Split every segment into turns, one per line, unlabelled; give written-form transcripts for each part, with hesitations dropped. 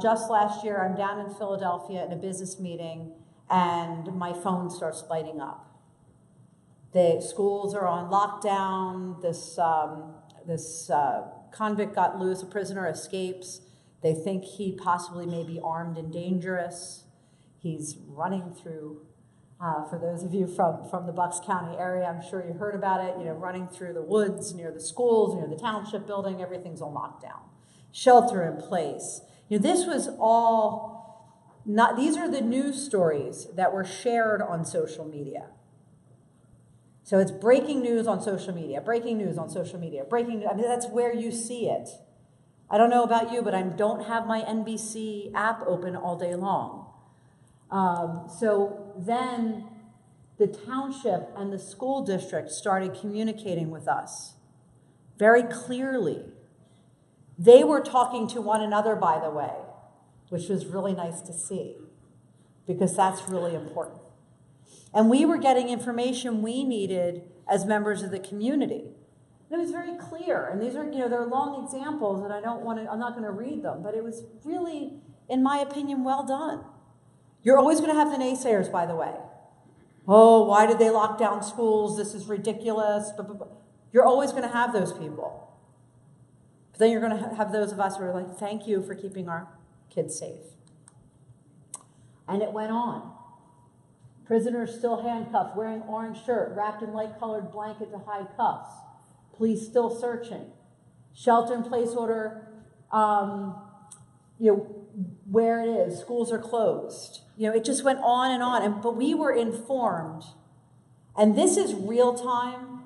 Just last year, I'm down in Philadelphia in a business meeting, and my phone starts lighting up. The schools are on lockdown. This convict got loose, a prisoner escapes. They think he possibly may be armed and dangerous. He's running through, for those of you from the Bucks County area, I'm sure you heard about it, running through the woods near the schools, near the township building, everything's on lockdown. Shelter in place. This was all not, these are the news stories that were shared on social media. So it's breaking news on social media, breaking news on social media, that's where you see it. I don't know about you, but I don't have my NBC app open all day long. So then the township and the school district started communicating with us very clearly. They were talking to one another, by the way, which was really nice to see, because that's really important. And we were getting information we needed as members of the community. And it was very clear. And these are, they're long examples, and I'm not going to read them, but it was really, in my opinion, well done. You're always going to have the naysayers, by the way. Oh, why did they lock down schools? This is ridiculous. You're always going to have those people. But then you're going to have those of us who are like, thank you for keeping our kids safe. And it went on. Prisoners still handcuffed, wearing orange shirt, wrapped in light-colored blanket to hide cuffs. Police still searching. Shelter-in-place order, where it is. Schools are closed. It just went on and on. But we were informed. And this is real time,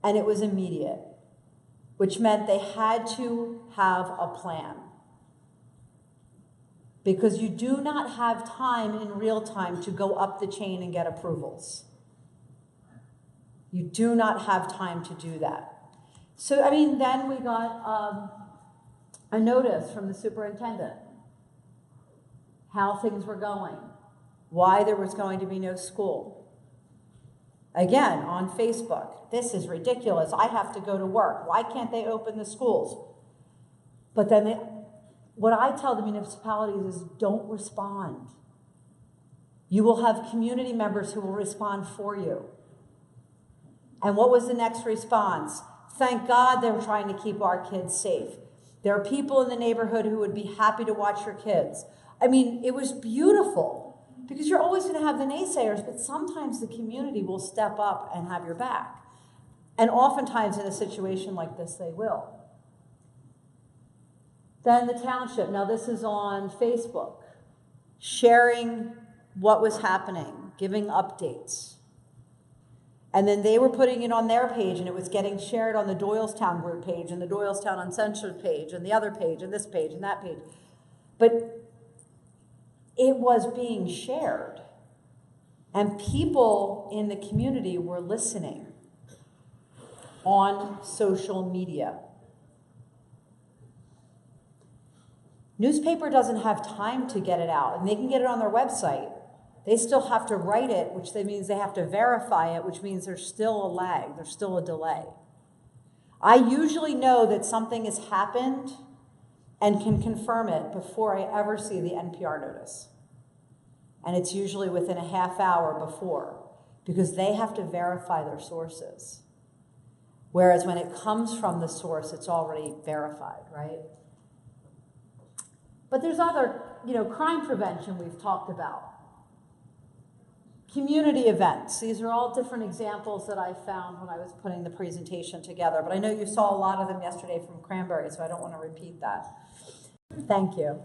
and it was immediate, which meant they had to have a plan. Because you do not have time in real time to go up the chain and get approvals. You do not have time to do that. So, then we got a notice from the superintendent, how things were going, why there was going to be no school. Again, on Facebook, this is ridiculous. I have to go to work. Why can't they open the schools? But then what I tell the municipalities is don't respond. You will have community members who will respond for you. And what was the next response? Thank God they were trying to keep our kids safe. There are people in the neighborhood who would be happy to watch your kids. It was beautiful, because you're always going to have the naysayers, but sometimes the community will step up and have your back. And oftentimes in a situation like this, they will. Then the township, now this is on Facebook, sharing what was happening, giving updates. And then they were putting it on their page, and it was getting shared on the Doylestown group page, and the Doylestown Uncensored page, and the other page, and this page, and that page. But it was being shared, and people in the community were listening on social media. Newspaper doesn't have time to get it out, and they can get it on their website. They still have to write it, which means they have to verify it, which means there's still a lag, there's still a delay. I usually know that something has happened and can confirm it before I ever see the NPR notice. And it's usually within a half hour before, because they have to verify their sources. Whereas when it comes from the source, it's already verified, right? But there's other, crime prevention we've talked about. Community events. These are all different examples that I found when I was putting the presentation together. But I know you saw a lot of them yesterday from Cranberry, so I don't want to repeat that. Thank you.